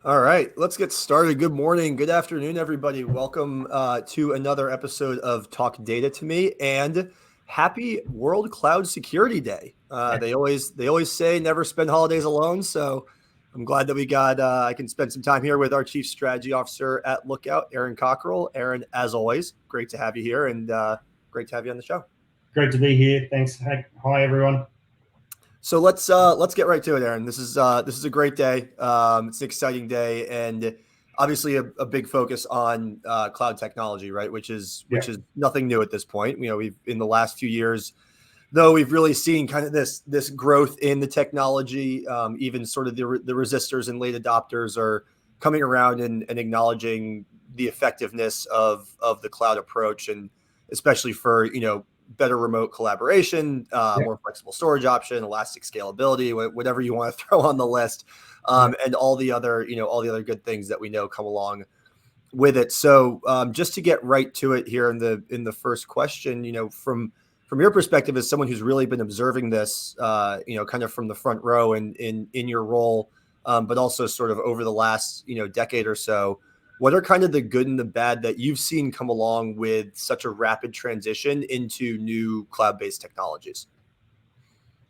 All right, let's get started. Good morning, good afternoon, everybody. Welcome to another episode of Talk Data to Me, and happy World Cloud Security Day. They always say never spend holidays alone, so I'm glad that we got. I can spend some time here with our Chief Strategy Officer at Lookout, Aaron Cockerill. Aaron, as always, great to have you here, and great to have you on the show. Great to be here. Thanks. Hi, everyone. So let's get right to it, Aaron. This is a great day. It's an exciting day, and obviously a big focus on cloud technology, right? Which is Yeah. nothing new at this point. We've in the last few years, though, we've really seen kind of this growth in the technology. Even sort of the resistors and late adopters are coming around and acknowledging the effectiveness of the cloud approach, and especially for better remote collaboration, Yeah. more flexible storage option, elastic scalability, whatever you want to throw on the list, Yeah. and all the other good things that we know come along with it. So just to get right to it here in the first question, from your perspective as someone who's really been observing this, kind of from the front row and in your role, but also sort of over the last decade or so. What are kind of the good and the bad that you've seen come along with such a rapid transition into new cloud-based technologies?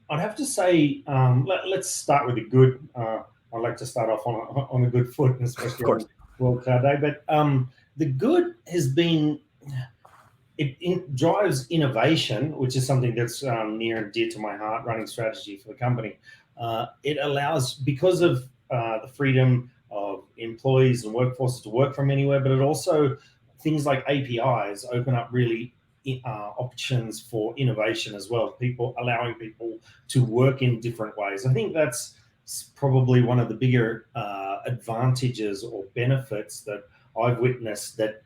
I'd have to say, let's start with the good. I'd like to start off on a good foot, Of especially course. on World Cloud Day. But the good has been it drives innovation, which is something that's near and dear to my heart. Running strategy for the company, it allows because of the freedom of employees and workforces to work from anywhere, but it also things like APIs open up really options for innovation as well. Allowing people to work in different ways. I think that's probably one of the bigger advantages or benefits that I've witnessed that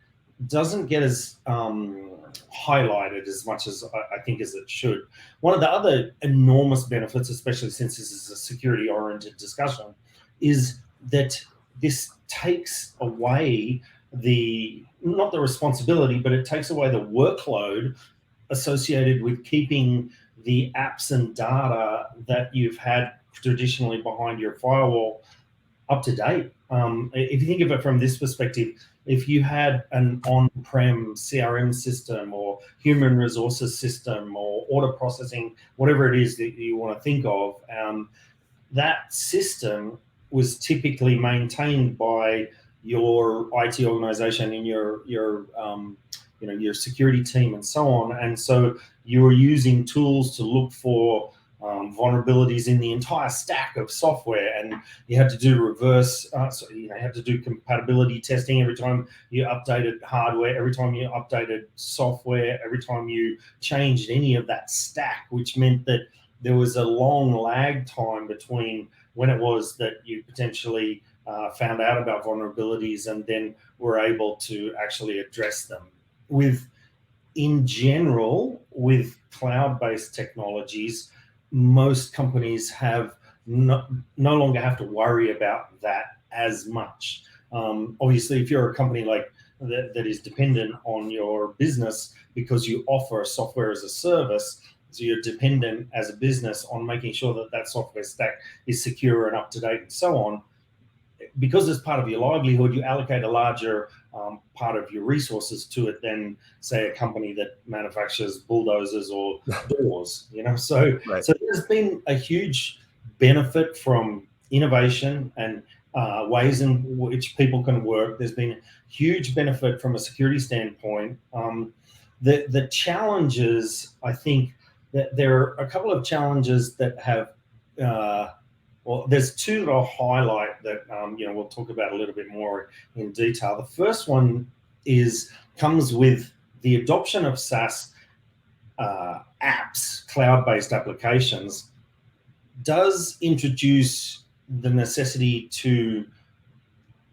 doesn't get as highlighted as much as I think as it should. One of the other enormous benefits, especially since this is a security-oriented discussion, is that this takes away not the responsibility, but it takes away the workload associated with keeping the apps and data that you've had traditionally behind your firewall up to date. If you think of it from this perspective, if you had an on-prem CRM system or human resources system or order processing, whatever it is that you want to think of, that system was typically maintained by your IT organization and your security team and so on. And so you were using tools to look for vulnerabilities in the entire stack of software, and you had to do you had to do compatibility testing every time you updated hardware, every time you updated software, every time you changed any of that stack, which meant that there was a long lag time between when it was that you potentially found out about vulnerabilities and then were able to actually address them. In general, with cloud-based technologies, most companies no longer have to worry about that as much. Obviously, if you're a company like that is dependent on your business because you offer software as a service, so you're dependent as a business on making sure that that software stack is secure and up to date and so on. Because it's part of your livelihood, you allocate a larger part of your resources to it than, say, a company that manufactures bulldozers or doors. Right. So there's been a huge benefit from innovation and ways in which people can work. There's been huge benefit from a security standpoint. The challenges, I think, that there are a couple of challenges that have. There's two that I'll highlight that we'll talk about a little bit more in detail. The first one comes with the adoption of SaaS apps, cloud-based applications, does introduce the necessity to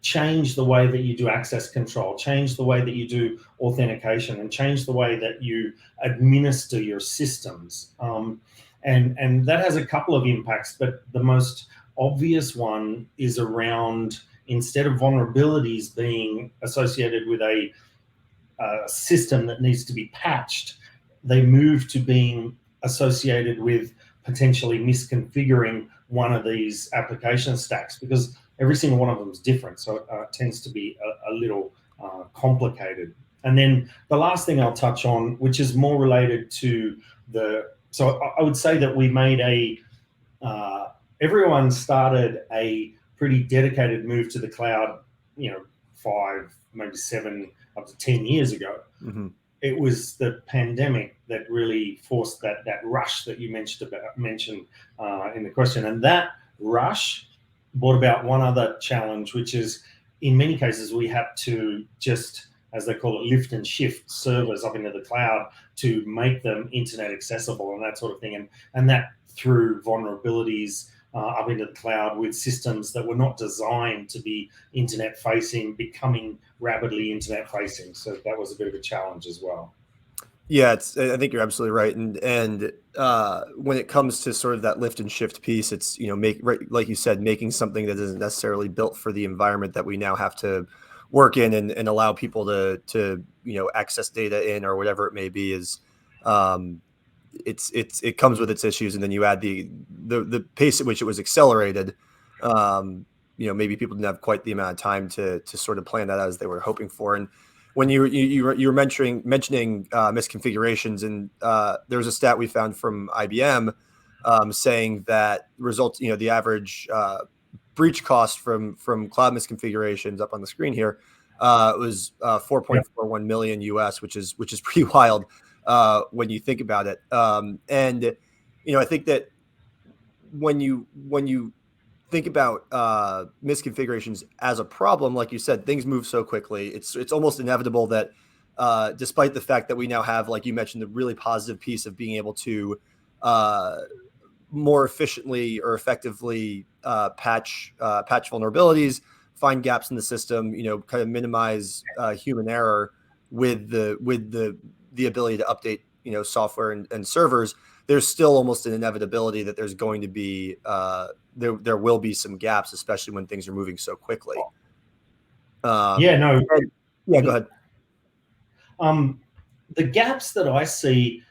change the way that you do access control, change the way that you do authentication, and change the way that you administer your systems. And that has a couple of impacts, but the most obvious one is around, instead of vulnerabilities being associated with a system that needs to be patched, they move to being associated with potentially misconfiguring one of these application stacks. Because every single one of them is different. So it tends to be a little complicated. And then the last thing I'll touch on, which is more related to so I would say that we made everyone started a pretty dedicated move to the cloud, 5, maybe 7, up to 10 years ago. Mm-hmm. It was the pandemic that really forced that rush that you mentioned in the question. And that rush brought about one other challenge, which is in many cases we had to just, as they call it, lift and shift servers up into the cloud to make them internet accessible and that sort of thing. And that through vulnerabilities up into the cloud with systems that were not designed to be internet facing, becoming rapidly internet facing. So that was a bit of a challenge as well. Yeah, I think you're absolutely right. And when it comes to sort of that lift and shift piece, it's, like you said, making something that isn't necessarily built for the environment that we now have to work in and allow people to access data in or whatever it may be is it comes with its issues. And then you add the pace at which it was accelerated. Maybe people didn't have quite the amount of time to sort of plan that out as they were hoping for. And when you were mentioning misconfigurations, and there was a stat we found from IBM saying that results, the average breach cost from cloud misconfigurations up on the screen here was 4.41 million US, which is pretty wild when you think about it. And I think that when you think about misconfigurations as a problem, like you said, things move so quickly. It's almost inevitable that despite the fact that we now have, like you mentioned, the really positive piece of being able to more efficiently or effectively patch vulnerabilities, find gaps in the system, kind of minimize human error with the ability to update software and servers. There's still almost an inevitability that there's going to be there will be some gaps, especially when things are moving so quickly. Go ahead. The gaps that I see,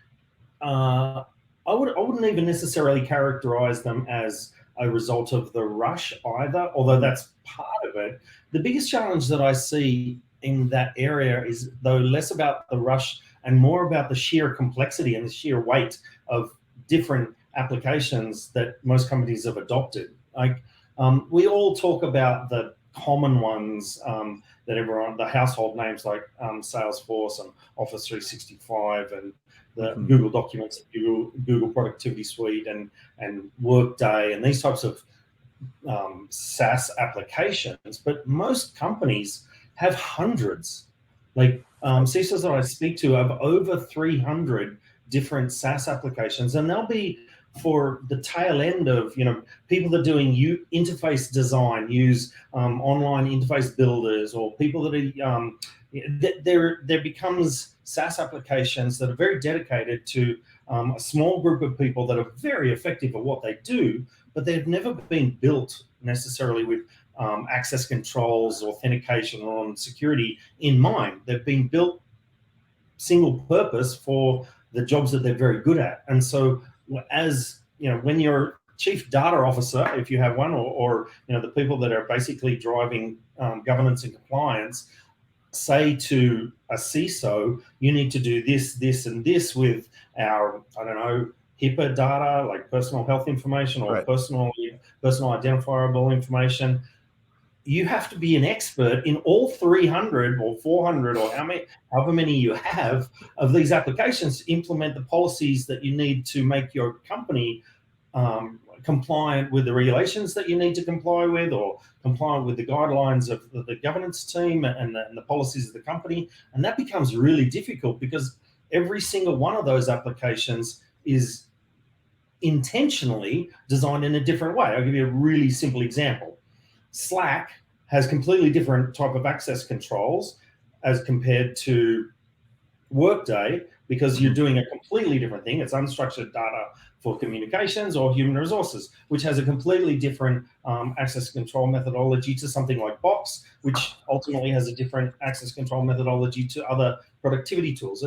I wouldn't even necessarily characterize them as a result of the rush either, although that's part of it. The biggest challenge that I see in that area is, though, less about the rush and more about the sheer complexity and the sheer weight of different applications that most companies have adopted. Like we all talk about the common ones that everyone, the household names like Salesforce and Office 365 and the Google Documents, Google Productivity Suite and Workday and these types of SaaS applications. But most companies have hundreds. Like CISOs that I speak to have over 300 different SaaS applications, and they'll be for the tail end of people that are doing interface design, use online interface builders, or people that are there becomes SaaS applications that are very dedicated to a small group of people that are very effective at what they do, but they've never been built necessarily with access controls, authentication, or security in mind. They've been built single purpose for the jobs that they're very good at. And so as when you're chief data officer, if you have one, or the people that are basically driving governance and compliance, say to a CISO, you need to do this, this, and this with our, HIPAA data, like personal health information, or personal identifiable information. You have to be an expert in all 300 or 400 or however many you have of these applications to implement the policies that you need to make your company compliant with the regulations that you need to comply with, or compliant with the guidelines of the governance team and the policies of the company. And that becomes really difficult because every single one of those applications is intentionally designed in a different way. I'll give you a really simple example. Slack has completely different type of access controls as compared to Workday, because you're doing a completely different thing. It's unstructured data for communications or human resources, which has a completely different access control methodology to something like Box, which ultimately has a different access control methodology to other productivity tools.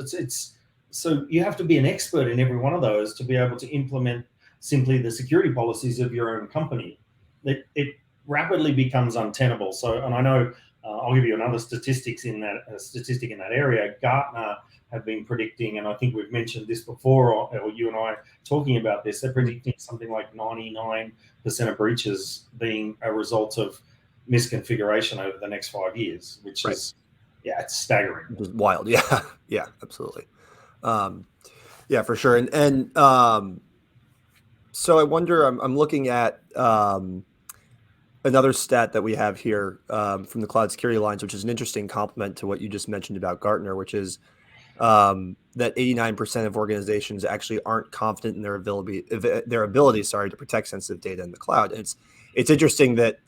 So you have to be an expert in every one of those to be able to implement simply the security policies of your own company. rapidly becomes untenable. So, and I know I'll give you another statistic in that area. Gartner have been predicting, and I think we've mentioned this before, or you and I talking about this. They're predicting something like 99% of breaches being a result of misconfiguration over the next 5 years, which is, yeah, it's staggering. Which is wild. Yeah, yeah, absolutely. Yeah, for sure. And so I wonder. I'm looking at another stat that we have here from the Cloud Security Alliance, which is an interesting complement to what you just mentioned about Gartner, which is that 89% of organizations actually aren't confident in their ability, to protect sensitive data in the cloud. And it's interesting that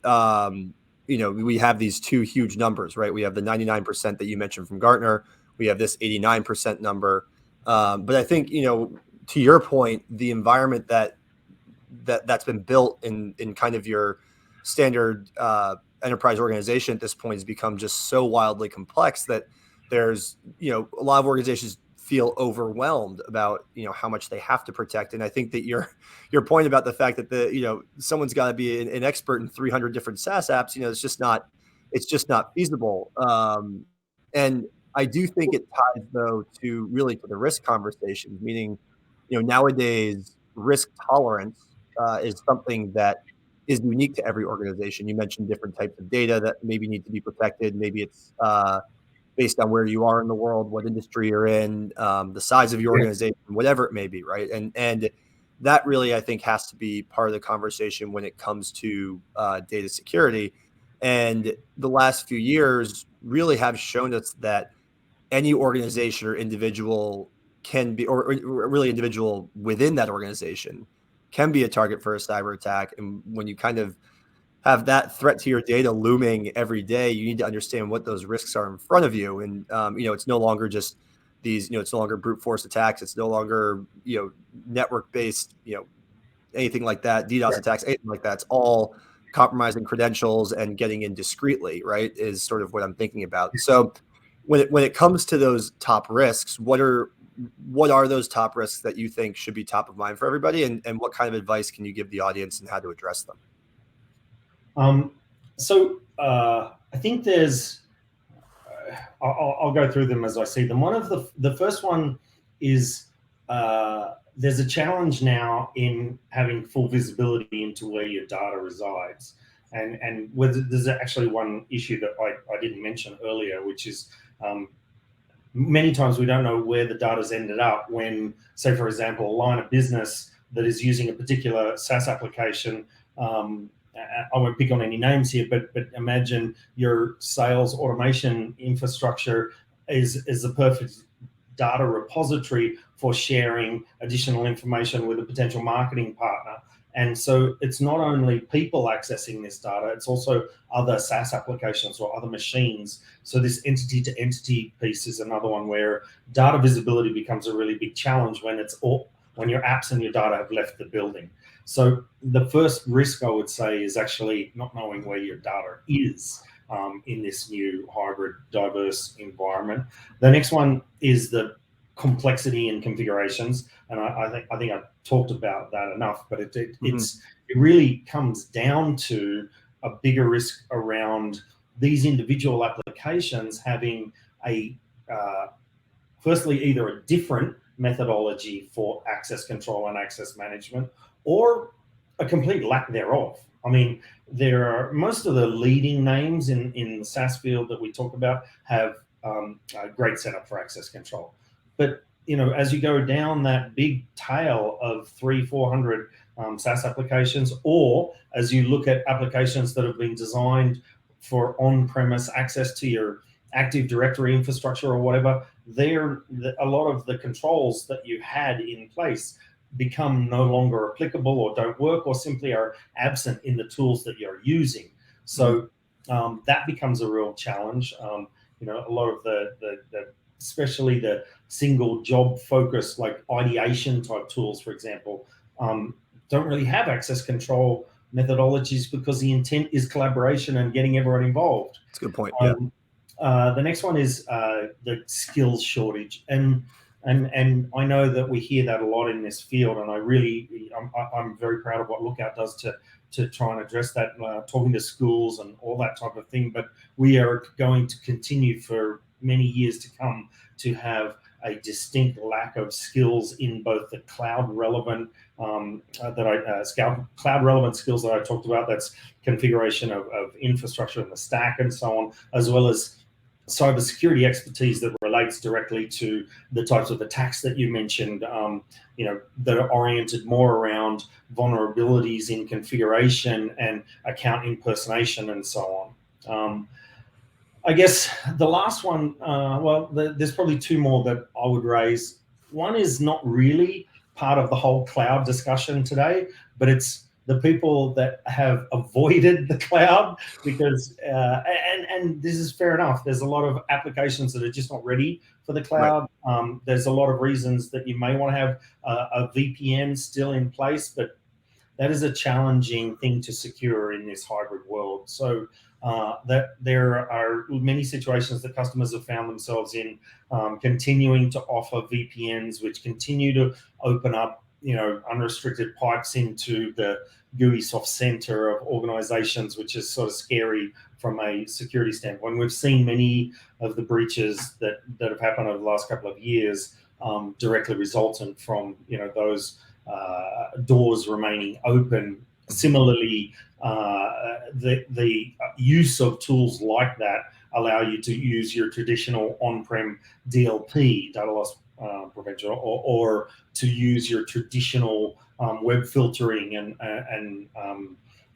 we have these two huge numbers, right? We have the 99% that you mentioned from Gartner. We have this 89% number. But I think to your point, the environment that's been built in kind of your standard enterprise organization at this point has become just so wildly complex that there's a lot of organizations feel overwhelmed about how much they have to protect. And I think that your point about the fact that someone's got to be an expert in 300 different SaaS apps, it's just not feasible. And I do think it ties though to the risk conversation, meaning nowadays risk tolerance is something that is unique to every organization. You mentioned different types of data that maybe need to be protected. Maybe it's based on where you are in the world, what industry you're in, the size of your organization, whatever it may be, right? And that really, I think, has to be part of the conversation when it comes to data security. And the last few years really have shown us that any organization or individual can be, or really individual within that organization can be a target for a cyber attack. And when you kind of have that threat to your data looming every day, you need to understand what those risks are in front of you. And, it's no longer just these, it's no longer brute force attacks. It's no longer, network based, anything like that, DDoS attacks, anything like that. It's all compromising credentials and getting in discreetly, right, is sort of what I'm thinking about. So when it comes to those top risks, what are those top risks that you think should be top of mind for everybody? And what kind of advice can you give the audience and how to address them? I think there's, I'll go through them as I see them. One of the first one is there's a challenge now in having full visibility into where your data resides. And there's actually one issue that I didn't mention earlier, which is many times we don't know where the data's ended up when, say, for example, a line of business that is using a particular SaaS application. I won't pick on any names here, but imagine your sales automation infrastructure is a perfect data repository for sharing additional information with a potential marketing partner. And so it's not only people accessing this data, it's also other SaaS applications or other machines. So this entity to entity piece is another one where data visibility becomes a really big challenge when when your apps and your data have left the building. So the first risk I would say is actually not knowing where your data is in this new hybrid diverse environment. The next one is the complexity and configurations, and I think I've talked about that enough. But it really comes down to a bigger risk around these individual applications having firstly either a different methodology for access control and access management, or a complete lack thereof. I mean, there are most of the leading names in the SaaS field that we talk about have a great setup for access control. But as you go down that big tail of 300-400 SaaS applications, or as you look at applications that have been designed for on-premise access to your Active Directory infrastructure or whatever, a lot of the controls that you had in place become no longer applicable or don't work or simply are absent in the tools that you're using. So that becomes a real challenge. A lot of the especially the single job focus, like ideation type tools, for example, don't really have access control methodologies because the intent is collaboration and getting everyone involved. That's a good point. The next one is the skills shortage. And And I know that we hear that a lot in this field, and I'm very proud of what Lookout does to try and address that, talking to schools and all that type of thing. But we are going to continue for many years to come to have a distinct lack of skills in both the cloud relevant cloud relevant skills that I talked about. That's configuration of infrastructure in the stack and so on, as well as cybersecurity expertise that relates directly to the types of attacks that you mentioned, that are oriented more around vulnerabilities in configuration and account impersonation and so on. I guess the last one, there's probably two more that I would raise. One is not really part of the whole cloud discussion today, but it's the people that have avoided the cloud because, and this is fair enough. There's a lot of applications that are just not ready for the cloud. Right. There's a lot of reasons that you may want to have a VPN still in place, but that is a challenging thing to secure in this hybrid world. So that there are many situations that customers have found themselves in, continuing to offer VPNs, which continue to open up, unrestricted pipes into the GUI soft center of organizations, which is sort of scary from a security standpoint. We've seen many of the breaches that have happened over the last couple of years directly resultant from, those doors remaining open. Similarly, the use of tools like that allow you to use your traditional on-prem DLP, data loss prevention, or to use your traditional web filtering and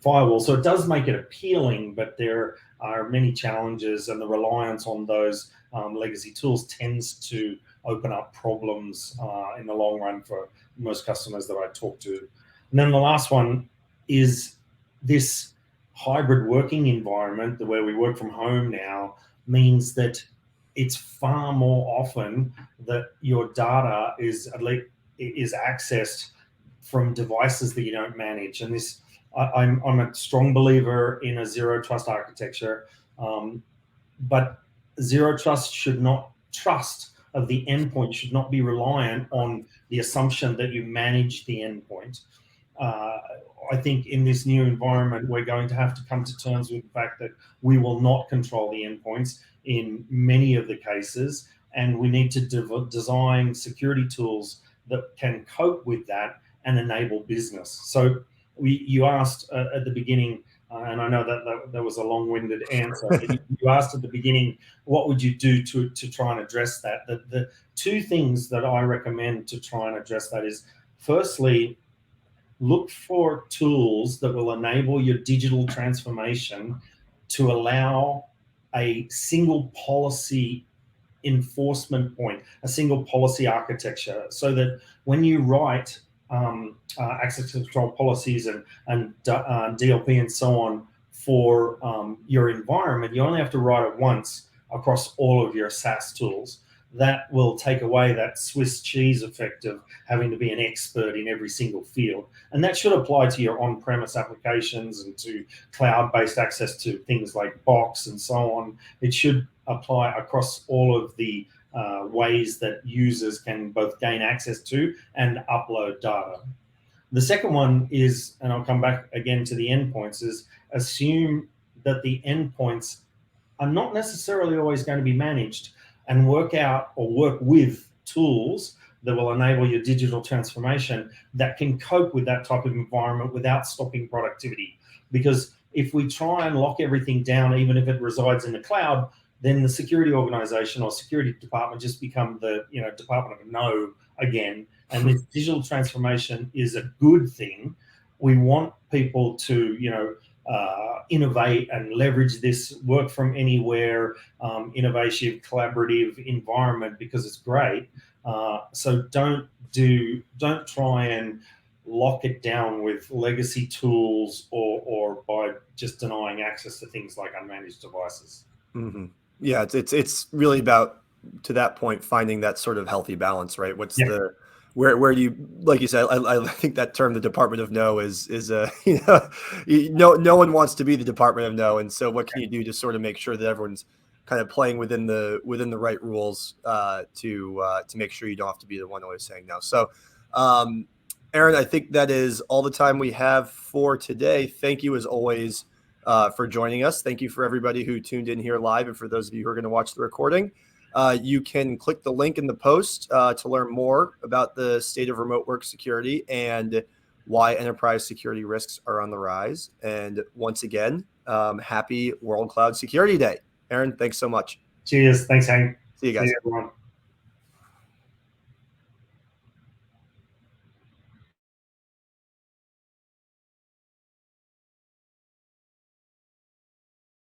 firewall. So it does make it appealing, but there are many challenges, and the reliance on those legacy tools tends to open up problems in the long run for most customers that I talk to. And then the last one is this hybrid working environment, the way we work from home now, means that it's far more often that your data is accessed from devices that you don't manage. And this, I'm a strong believer in a zero trust architecture, but zero trust trust of the endpoint should not be reliant on the assumption that you manage the endpoint. I think in this new environment, we're going to have to come to terms with the fact that we will not control the endpoints in many of the cases, and we need to design security tools that can cope with that and enable business. So you asked at the beginning, and I know that was a long-winded answer, but you asked at the beginning, what would you do to try and address that? The two things that I recommend to try and address that is, firstly, look for tools that will enable your digital transformation to allow a single policy enforcement point, a single policy architecture, so that when you write access control policies and DLP and so on for your environment, you only have to write it once across all of your SaaS tools. That will take away that Swiss cheese effect of having to be an expert in every single field. And that should apply to your on-premise applications and to cloud-based access to things like Box and so on. It should apply across all of the ways that users can both gain access to and upload data. The second one is, and I'll come back again to the endpoints, is assume that the endpoints are not necessarily always going to be managed, and work with tools that will enable your digital transformation that can cope with that type of environment without stopping productivity. Because if we try and lock everything down, even if it resides in the cloud, then the security organization or security department just become the department of no again. And this digital transformation is a good thing. We want people to innovate and leverage this work from anywhere, innovative, collaborative environment, because it's great. So don't try and lock it down with legacy tools or by just denying access to things like unmanaged devices. Mm-hmm. Yeah, it's really about, to that point, finding that sort of healthy balance, right? What's the where do you, like you said, I think that term, the Department of No, is no one wants to be the Department of No, and so what can you do to sort of make sure that everyone's kind of playing within the right rules to make sure you don't have to be the one always saying no. So, Aaron, I think that is all the time we have for today. Thank you as always for joining us. Thank you for everybody who tuned in here live, and for those of you who are going to watch the recording. You can click the link in the post to learn more about the state of remote work security and why enterprise security risks are on the rise. And once again, happy World Cloud Security Day. Aaron, thanks so much. Cheers. Thanks, Hank. See you guys. See you, everyone.